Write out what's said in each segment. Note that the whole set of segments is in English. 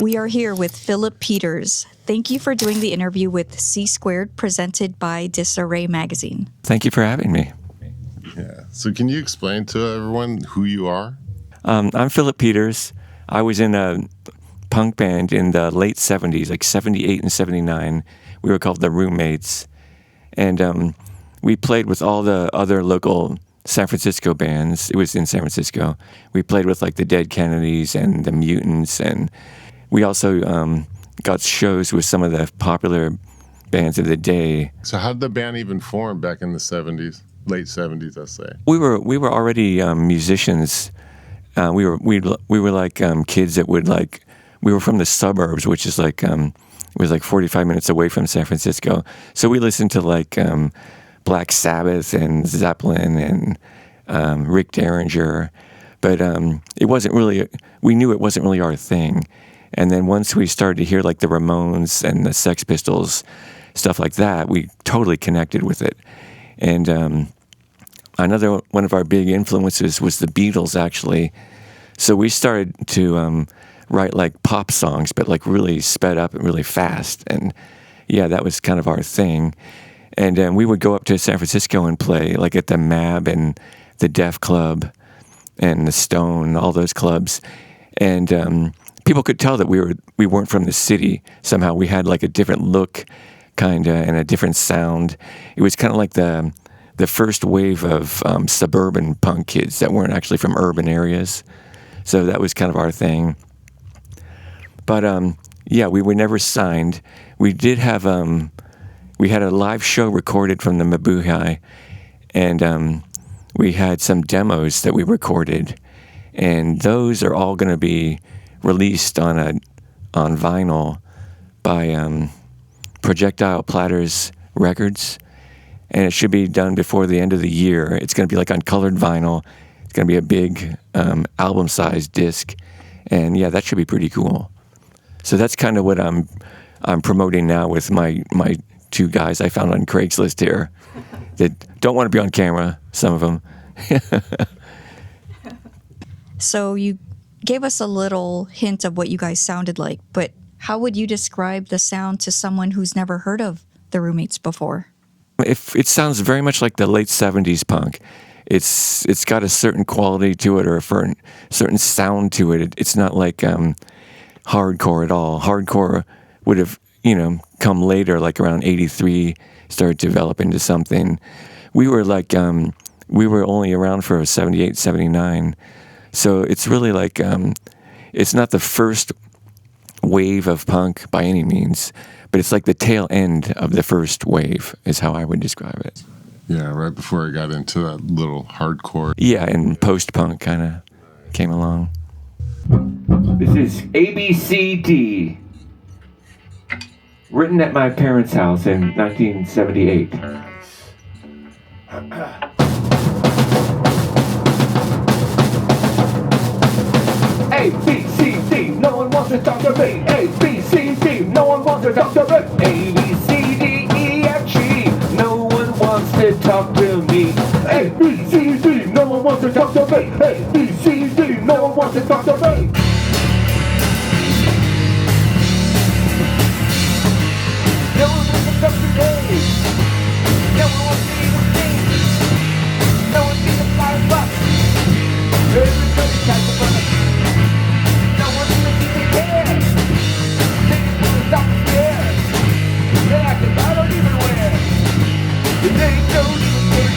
We are here with Philip Peters. Thank you for doing the interview with C Squared, presented by Disarray magazine. Thank you for having me. Yeah. So can you explain to everyone who you are? I'm Philip Peters. I was in a punk band in the late 70s, like 78 and 79. We were called the Roommates. And we played with all the other local San Francisco bands. It was in San Francisco. We played with like the Dead Kennedys and the Mutants, and we also got shows with some of the popular bands of the day. So how did the band even form back in the 70s, late 70s, let's say? We were already musicians. We were like kids that would like. We were from the suburbs, which is like it was like 45 minutes away from San Francisco. So we listened to like Black Sabbath and Zeppelin and Rick Derringer, but it wasn't really. We knew it wasn't really our thing. And then once we started to hear like the Ramones and the Sex Pistols, stuff like that, we totally connected with it. And another one of our big influences was the Beatles, actually. So we started to write like pop songs, but like really sped up and really fast. And yeah, that was kind of our thing. And we would go up to San Francisco and play like at the Mab and the Def Club and the Stone, all those clubs. And people could tell that we weren't from the city. Somehow we had like a different look, kinda, and a different sound. It was kind of like the first wave of suburban punk kids that weren't actually from urban areas. So that was kind of our thing. But yeah, we were never signed. We did have we had a live show recorded from the Mabuhay, and we had some demos that we recorded, and those are all going to be released on vinyl by Projectile Platters Records, and it should be done before the end of the year. It's going to be like on colored vinyl. It's going to be a big album-sized disc, and yeah, that should be pretty cool. So that's kind of what I'm promoting now with my two guys I found on Craigslist here that don't want to be on camera. Some of them. So you gave us a little hint of what you guys sounded like, but how would you describe the sound to someone who's never heard of the Roommates before? It sounds very much like the late 70s punk. It's got a certain quality to it, or a certain sound to it. It's not like hardcore at all. Hardcore would have, come later, like around 83, started to develop into something. We were like, we were only around for 78, 79. So it's really like, it's not the first wave of punk by any means, but it's like the tail end of the first wave is how I would describe it. Yeah, right before I got into that little hardcore. Yeah, and post-punk kind of came along. This is ABCD, written at my parents' house in 1978. A, B, C, D, no one wants to talk to me. A, B, C, D, no one wants to talk to me. A, B, C, D, E, F, G, no one wants to talk to me. A, B, C, D, no one wants to talk to me. A, B, C, D, no one wants to talk to me. No one wants to talk to me. No one wants to even think. No one sees a flying bus. Everybody tries to run. No one even seems to care. They just want to stop the stairs. They act as I don't even wear. They don't even care.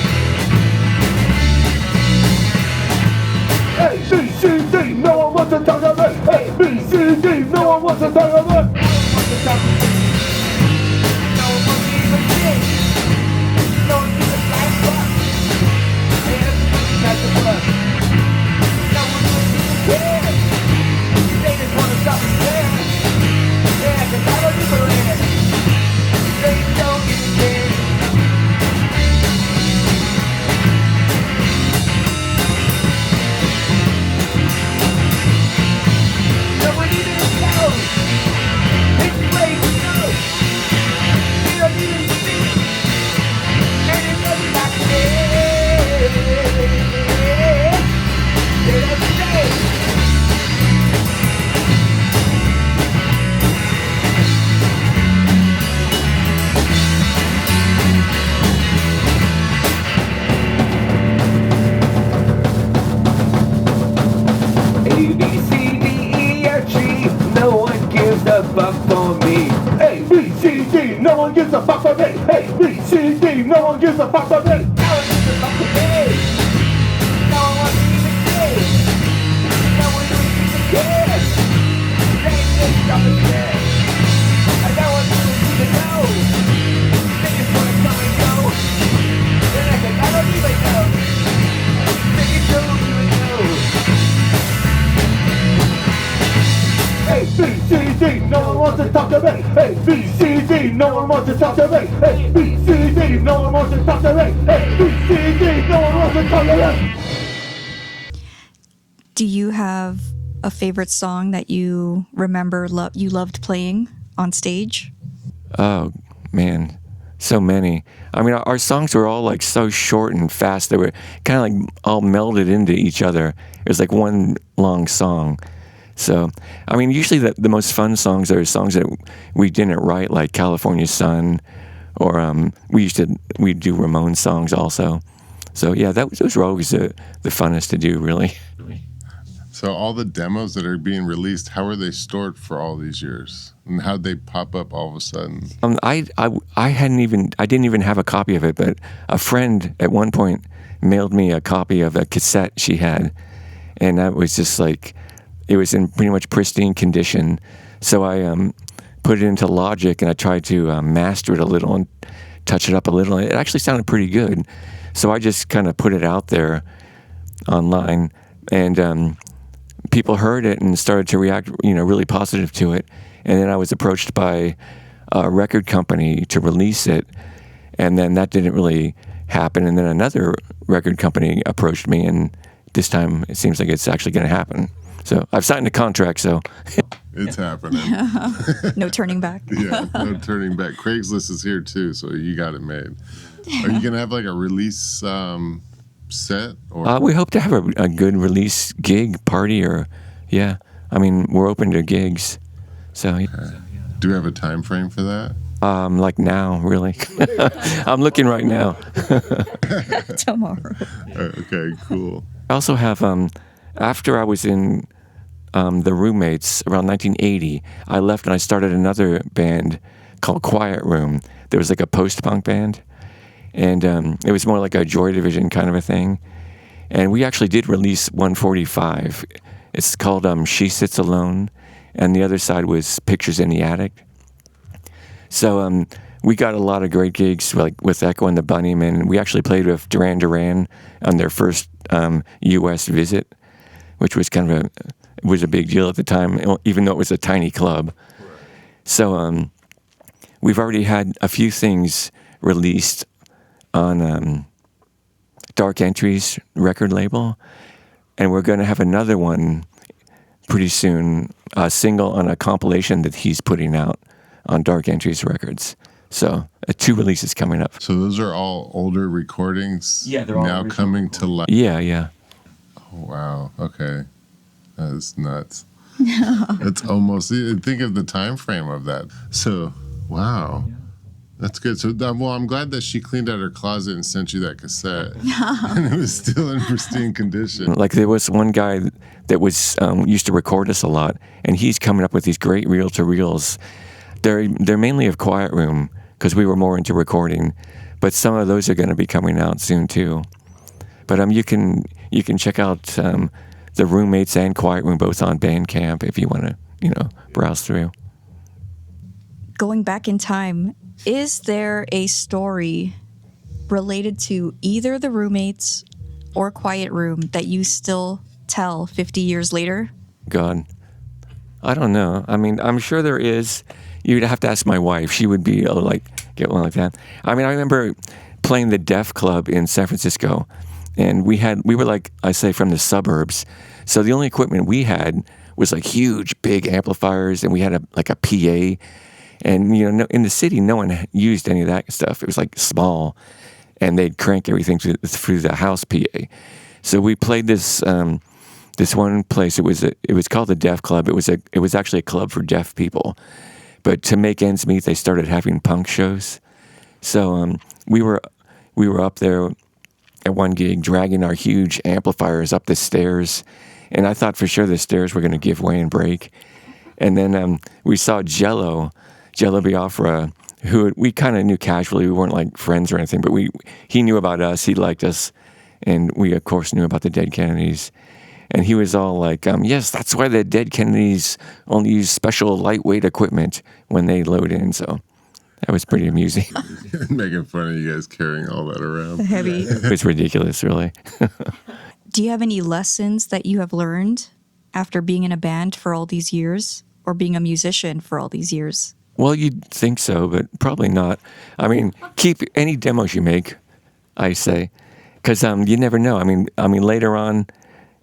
a fuck for me. A, B, C, D, no one gives a fuck for me. A, B, C, D, no one gives a fuck for me. No one gives a fuck for me. No one wants to even see. No one even cares. They just stop and care. And no one even know. They just wanna come and go. Then I think I don't even know. They just don't even know. A, B, C, D, no one wants to talk to me. A, B, C, D, no one wants to talk to me. A, B, C, D, no one wants to talk to me. A, B, C, D, no one wants to talk to me. Do you have a favorite song that you remember you loved playing on stage? Oh, man, so many. I mean, our songs were all like so short and fast. They were kind of like all melded into each other. It was like one long song. So, I mean, usually the most fun songs are songs that we didn't write, like California Sun, or we do Ramones songs also. So, yeah, those were always the funnest to do, really. So all the demos that are being released, how are they stored for all these years? And how'd they pop up all of a sudden? I didn't even have a copy of it, but a friend at one point mailed me a copy of a cassette she had, and that was just like, it was in pretty much pristine condition. So I put it into Logic and I tried to master it a little and touch it up a little. It actually sounded pretty good. So I just kind of put it out there online, and people heard it and started to react, really positive to it. And then I was approached by a record company to release it, and then that didn't really happen. And then another record company approached me, and this time it seems like it's actually going to happen. So I've signed a contract, so. It's happening. No turning back. Yeah, no turning back. Craigslist is here too, so you got it made. Are you going to have like a release set? Or? We hope to have a good release gig party, or, yeah. I mean, we're open to gigs. So. Okay. Do we have a time frame for that? Like now, really. I'm looking right now. Tomorrow. Okay, cool. I also have, after I was in the Roommates around 1980, I left and I started another band called Quiet Room. There was like a post-punk band, and it was more like a Joy Division kind of a thing. And we actually did release 145. It's called She Sits Alone, and the other side was Pictures in the Attic. So we got a lot of great gigs, like with Echo and the Bunnymen. We actually played with Duran Duran on their first U.S. visit, which was was a big deal at the time, even though it was a tiny club. So we've already had a few things released on Dark Entries record label, and we're going to have another one pretty soon, a single on a compilation that he's putting out on Dark Entries Records. So 2 releases coming up. So those are all older recordings. Yeah, they're all now coming to life. Yeah. Oh, wow. Okay. That is nuts. It's almost, think of the time frame of that. So, wow. That's good. So, well, I'm glad that she cleaned out her closet and sent you that cassette. And it was still in pristine condition. Like there was one guy that was used to record us a lot, and he's coming up with these great reel-to-reels. They're mainly of Quiet Room, because we were more into recording, but some of those are going to be coming out soon too. But you can check out the Roommates and Quiet Room both on Bandcamp if you want to browse through. Going back in time, is there a story related to either the Roommates or Quiet Room that you still tell 50 years later? God, I don't know. I mean, I'm sure there is. You'd have to ask my wife. She would be able to get one like that. I mean, I remember playing the Deaf Club in San Francisco, and we were like, I say, from the suburbs. So the only equipment we had was like huge, big amplifiers, and we had a PA. And in the city, no one used any of that stuff. It was like small, and they'd crank everything through the house PA. So we played this one place. It was called the Deaf Club. It was actually a club for deaf people. But to make ends meet, they started having punk shows. So we were up there at one gig, dragging our huge amplifiers up the stairs, and I thought for sure the stairs were going to give way and break. And then we saw Jello Biafra, who we kind of knew casually. We weren't like friends or anything, but he knew about us. He liked us, and we of course knew about the Dead Kennedys. And he was all like, yes, that's why the Dead Kennedys only use special lightweight equipment when they load in. So that was pretty amusing. Making fun of you guys carrying all that around. Heavy. It was ridiculous, really. Do you have any lessons that you have learned after being in a band for all these years or being a musician for all these years? Well, you'd think so, but probably not. I mean, keep any demos you make, I say, because you never know. I mean, later on,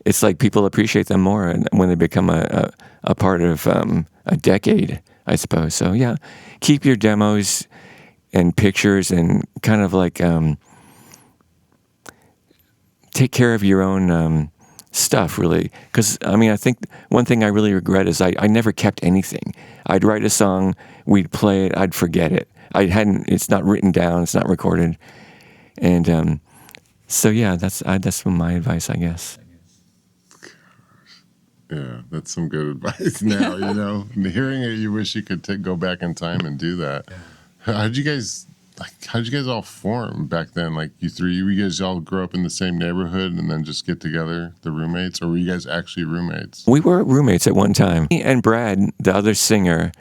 it's like people appreciate them more when they become a part of a decade, I suppose. So yeah, keep your demos and pictures and kind of like take care of your own stuff, really. Because, I mean, I think one thing I really regret is I never kept anything. I'd write a song, we'd play it, I'd forget it. It's not written down, it's not recorded. And so, yeah, that's my advice, I guess. Yeah, that's some good advice now, you know. And hearing it, you wish you could go back in time and do that. How did you guys all form back then? Like you guys all grew up in the same neighborhood and then just get together, the roommates, or were you guys actually roommates? We were roommates at one time. Me and Brad, the other singer,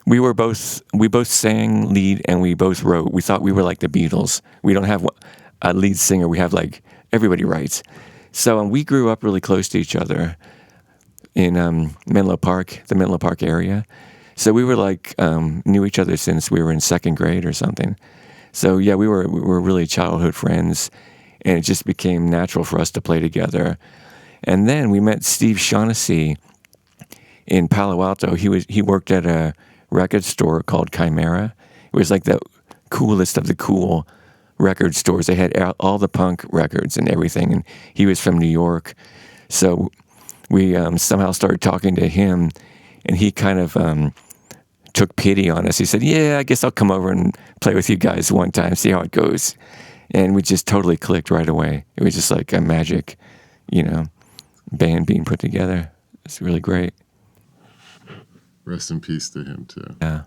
we both sang lead and we both wrote. We thought we were like the Beatles. We don't have a lead singer. We have like everybody writes. So we grew up really close to each other in Menlo Park, the Menlo Park area. So we were like knew each other since we were in second grade or something. So yeah, we were really childhood friends, and it just became natural for us to play together. And then we met Steve Shaughnessy in Palo Alto. He worked at a record store called Chimera. It was like the coolest of the cool record stores. They had all the punk records and everything, and he was from New York. So we somehow started talking to him, and he kind of took pity on us. He said, yeah, I guess I'll come over and play with you guys one time, see how it goes. And we just totally clicked right away. It was just like a magic, band being put together. It's really great. Rest in peace to him, too. Yeah.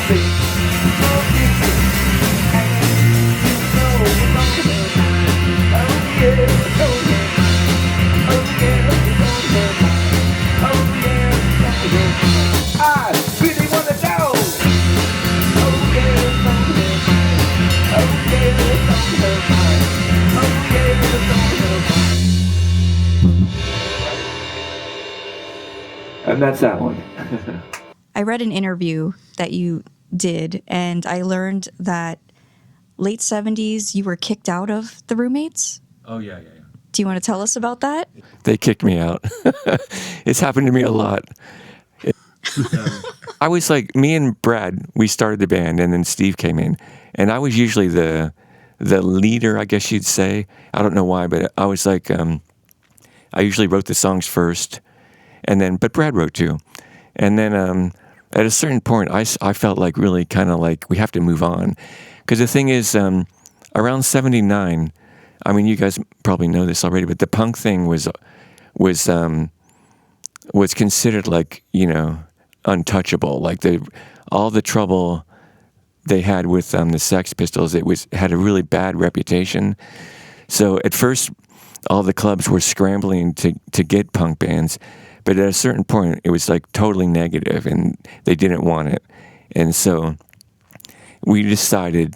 I really wanna know. Oh yeah, it's on her mind. Oh yeah, it's on her mind. Oh yeah, it's on her mind. And that's that one. I read an interview that you did, and I learned that late 70s you were kicked out of the Roommates. Oh, yeah. Do you want to tell us about that? They kicked me out. It's happened to me a lot. I was like, me and Brad, we started the band, and then Steve came in, and I was usually the leader, I guess you'd say. I don't know why, but I was like, I usually wrote the songs first, but Brad wrote too. And then at a certain point, I felt like really kind of like we have to move on. Because the thing is, around 79, I mean, you guys probably know this already, but the punk thing was considered like, untouchable. Like all the trouble they had with the Sex Pistols, had a really bad reputation. So at first, all the clubs were scrambling to get punk bands, but at a certain point, it was like totally negative, and they didn't want it. And so we decided,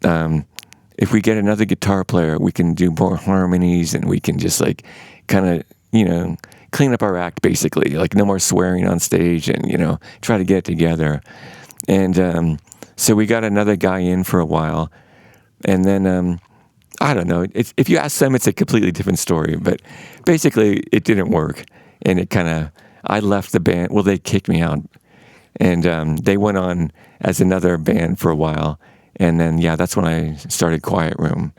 if we get another guitar player, we can do more harmonies, and we can just like kind of, clean up our act, basically. Like no more swearing on stage, and, try to get it together. And so we got another guy in for a while. And then, I don't know, if you ask them, it's a completely different story. But basically, it didn't work. And I left the band. Well, they kicked me out. And they went on as another band for a while. And then, that's when I started Quiet Room.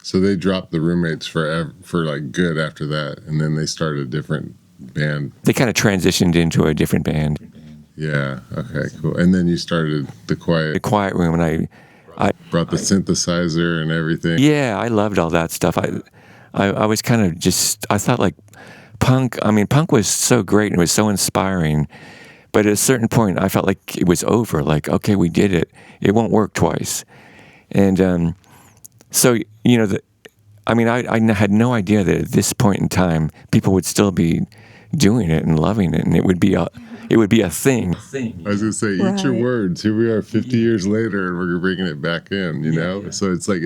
So they dropped the Roommates for like good after that, and then they started a different band. They kind of transitioned into a different band. Yeah. Okay. Cool. And then you started the Quiet Room, and I brought the synthesizer and everything. Yeah, I loved all that stuff. I was kind of I thought like punk. I mean, punk was so great and it was so inspiring. But at a certain point, I felt like it was over. Like, okay, we did it. It won't work twice. And so, I had no idea that at this point in time, people would still be doing it and loving it, and it would be a thing. I was gonna say, eat your words. Here we are, 50 years later, and we're bringing it back in. Yeah. So it's like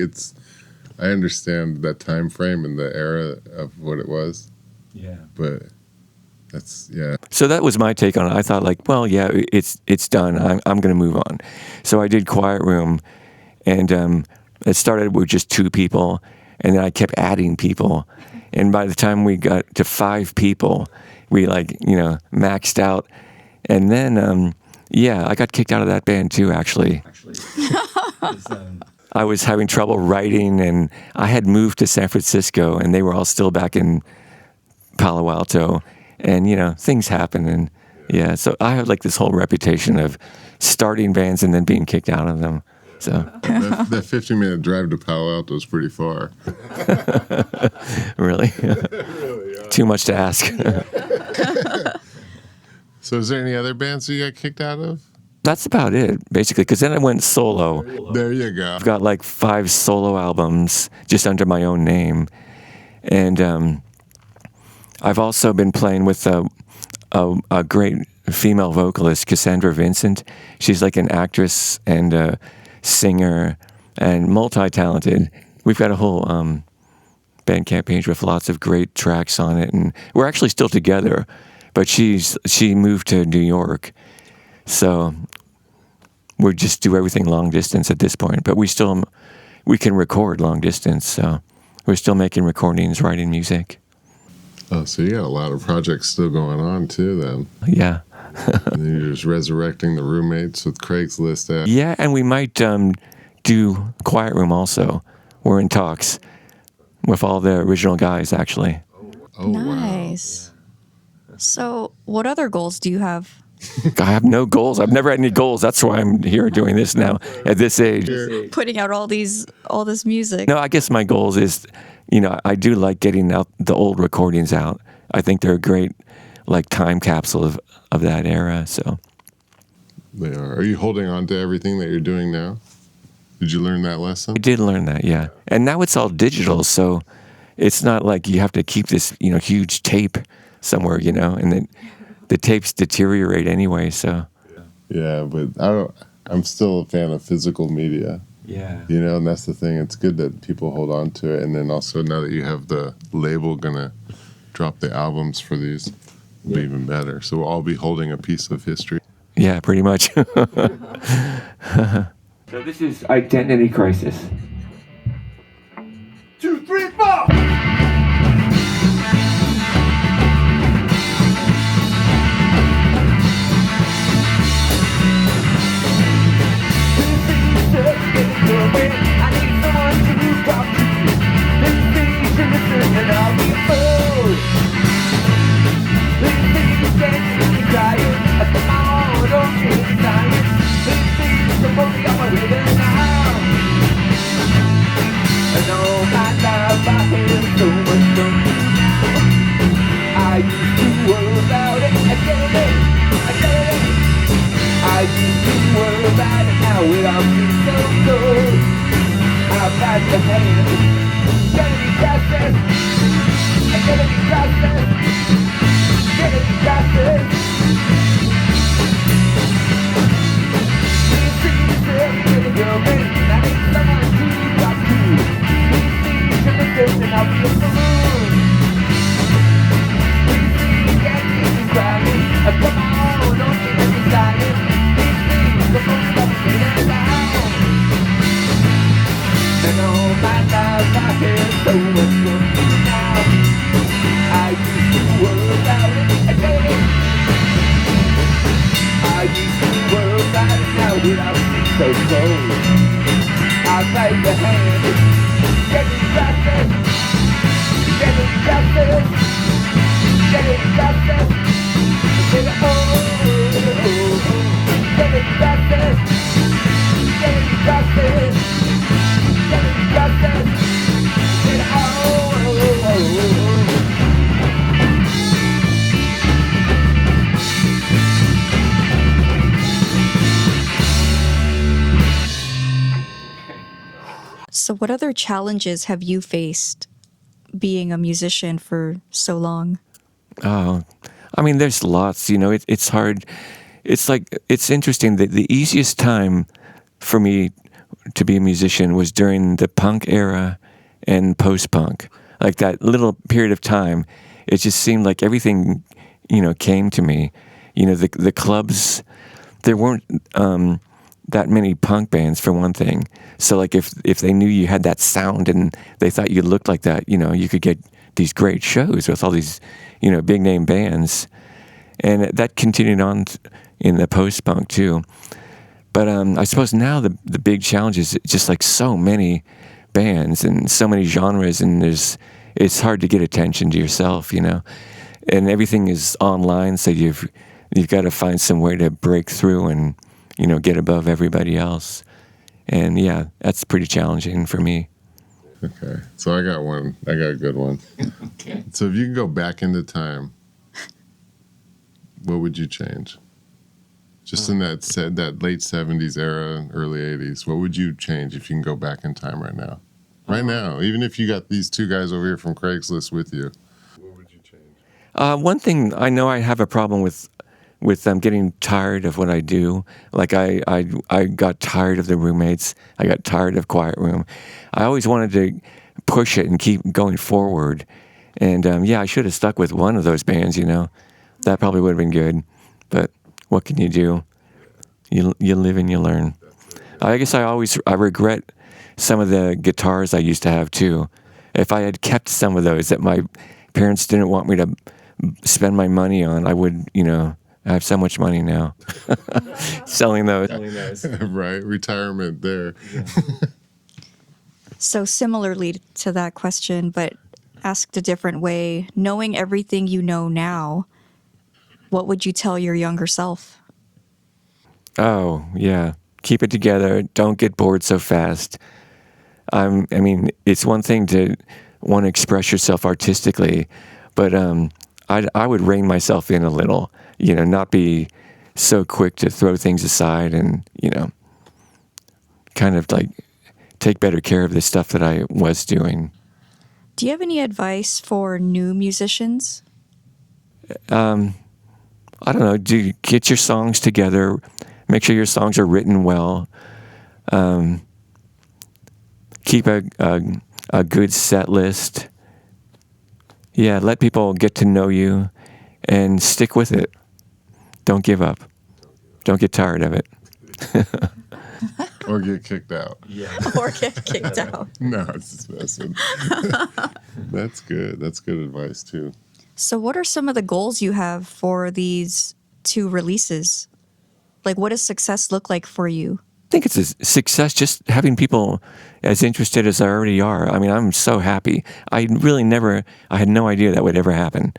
I understand that time frame and the era of what it was. Yeah. But that's So that was my take on it. I thought like, well, yeah, it's done. I'm going to move on. So I did Quiet Room, and it started with just 2 people, and then I kept adding people. And by the time we got to 5 people, we maxed out. And then, I got kicked out of that band too, actually. I was having trouble writing, and I had moved to San Francisco, and they were all still back in Palo Alto. And, things happen. And so I have like this whole reputation of starting bands and then being kicked out of them. So that 15-minute drive to Palo Alto is pretty far. Really? Too much to ask. So is there any other bands you got kicked out of? That's about it, basically, because then I went solo. There you go. I've got like 5 solo albums just under my own name. And I've also been playing with a great female vocalist, Cassandra Vincent. She's like an actress and a singer and multi-talented. We've got a whole Bandcamp page with lots of great tracks on it, and we're actually still together, but she moved to New York, so we just do everything long distance at this point. But we can record long distance, so we're still making recordings, writing music. Oh, so you got a lot of projects still going on too, then. Yeah. And then you're just resurrecting the Roommates with Craigslist ads. Yeah, and we might do Quiet Room also. We're in talks with all the original guys, actually. Oh, Nice. So, what other goals do you have? I have no goals. I've never had any goals. That's why I'm here doing this now at this age. Putting out all this music. No, I guess my goals is, I do like getting out the old recordings out. I think they're a great, like, time capsule of that era. So They are. Are you holding on to everything that you're doing now? Did you learn that lesson? I did learn that, yeah. And now it's all digital, so it's not like you have to keep this, huge tape somewhere, and then the tapes deteriorate anyway, so. Yeah, but I'm still a fan of physical media. Yeah. And that's the thing. It's good that people hold on to it. And then also now that you have the label gonna drop the albums for these, it'll be even better. So we'll all be holding a piece of history. Yeah, pretty much. So this is Identity Crisis. 2, 3, 4. I need someone to talk to. Please listen and I'll be a fool. Please stand and crying. Come on, don't get excited. Please support me on my rhythm now. And all my life I had so much fun. I used to worry about it. I get it. I used to worry about it. Now it all seems so good. I've got the hand. Gotta be processed. I gotta be processed. Gotta be processed. Please see yourself in the building. I need someone to talk to. Please see to listen and I'll be a balloon. Please see you can't keep me crying. Come on, don't get me excited. Please see the phone up and down. And all my life I had so much fun. Now I used to worry about it. I get it. I used to worry about it. Now it all seems so cold. I'll take the hand. Get it processed. Get it processed. Get it processed. Get it get it processed. Get it processed. Get it processed. Get it So, what other challenges have you faced being a musician for so long? Oh, I mean, there's lots, it's hard. It's interesting that the easiest time for me to be a musician was during the punk era and post-punk. Like that little period of time, it just seemed like everything, came to me. The clubs, there weren't that many punk bands for one thing. So like if they knew you had that sound and they thought you looked like that, you could get these great shows with all these, big name bands. And that continued on in the post-punk too. But I suppose now the big challenge is just like so many bands and so many genres, and it's hard to get attention to yourself, and everything is online, so you've got to find some way to break through and get above everybody else. And yeah, that's pretty challenging for me. Okay, so I got a good one. Okay. So if you could go back into time, what would you change? Just in that late 70s era, early 80s, what would you change if you can go back in time right now? Right now, even if you got these two guys over here from Craigslist with you, what would you change? One thing I know I have a problem with getting tired of what I do. Like I got tired of the Roommates. I got tired of Quiet Room. I always wanted to push it and keep going forward. And I should have stuck with one of those bands, That probably would have been good. But what can you do? You live and you learn. I guess I regret some of the guitars I used to have too. If I had kept some of those that my parents didn't want me to spend my money on, I would, I have so much money now. Selling those. Right, retirement there. Yeah. So similarly to that question, but asked a different way, knowing everything you know now, what would you tell your younger self? Oh, yeah. Keep it together. Don't get bored so fast. I mean, it's one thing to want to express yourself artistically, but I would rein myself in a little, not be so quick to throw things aside and, kind of like take better care of the stuff that I was doing. Do you have any advice for new musicians? I don't know. Get your songs together. Make sure your songs are written well. Keep a good set list. Yeah, let people get to know you and stick with it. Don't give up. Don't get tired of it. Or get kicked out. Or get kicked out. No, it's just messing. That's good. That's good advice too. So what are some of the goals you have for these 2 releases? Like, what does success look like for you? I think it's a success just having people as interested as I already are. I mean, I'm so happy. I had no idea that would ever happen.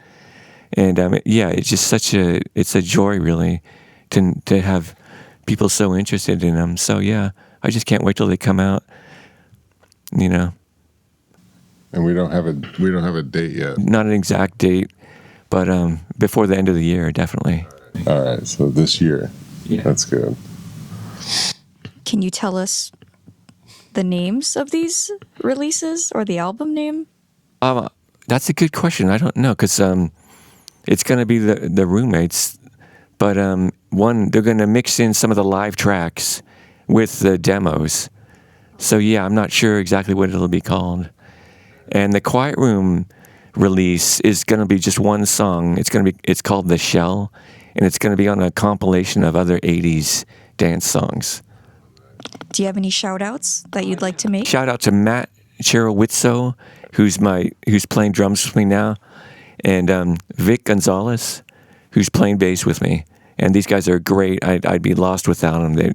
And it's just it's a joy really to have people so interested in them. So yeah, I just can't wait till they come out, And we don't have a date yet. Not an exact date, but before the end of the year, definitely. All right, so this year. Yeah. That's good. Can you tell us the names of these releases or the album name? That's a good question. I don't know because it's going to be the roommates, but they're going to mix in some of the live tracks with the demos. So yeah, I'm not sure exactly what it'll be called. And the Quiet Room release is going to be just one song. It's called The Shell, and it's going to be on a compilation of other 80s dance songs. Do you have any shout-outs that you'd like to make? Shout out to Matt Cherowitzo, who's playing drums with me now, and Vic Gonzalez, who's playing bass with me. And these guys are great. I'd be lost without them.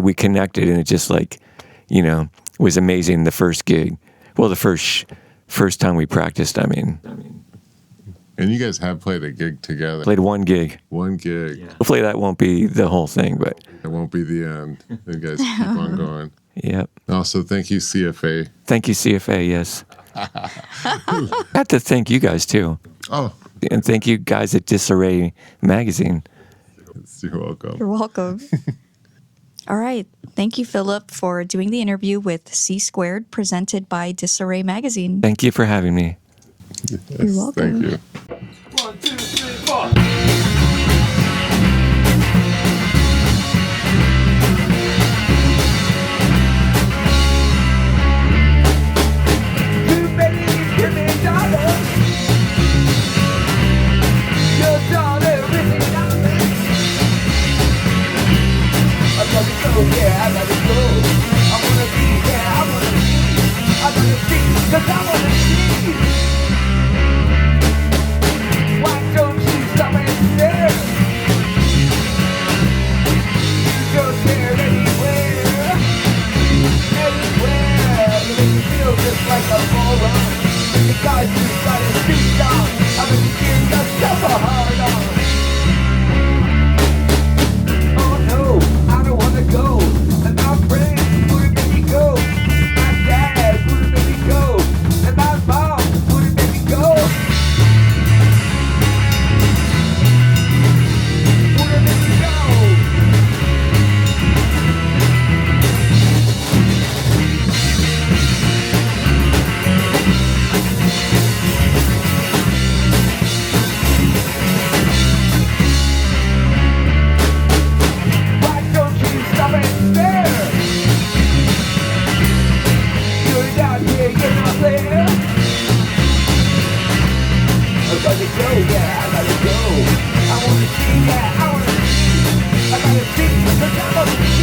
We connected, and it just was amazing. The first gig, well, the first time we practiced. And you guys have played a gig together. Played one gig. One gig. Yeah. Hopefully that won't be the whole thing, but it won't be the end. You guys keep on going. Yep. Also, thank you, CFA. Thank you, CFA. Yes. I have to thank you guys too. Oh. And thank you guys at Disarray magazine. You're welcome. You're welcome. All right. Thank you, Philip, for doing the interview with C Squared, presented by Disarray magazine. Thank you for having me. Yes, You're welcome. Thank you. 1, 2, 3, 4. Too many give me dollars. Your dollar really dollars. I let it go, yeah, I let it go. I wanna be, yeah, I wanna be. I wanna see, 'cause I wanna see. Why don't you stop and stare? You go there anywhere. Anywhere. You make me feel just like a moron. The guys just got his feet down. I mean, you give yourself a hard on. Oh no, I don't wanna go. And my friends wouldn't let me go. My dad wouldn't let me go. And my mom wouldn't let me go. Wouldn't let me go. Why don't you stop and stare? You're down here, you're not there. I gotta go, yeah, I gotta go. I wanna see, yeah, I wanna see. I gotta see, 'cause I wanna see.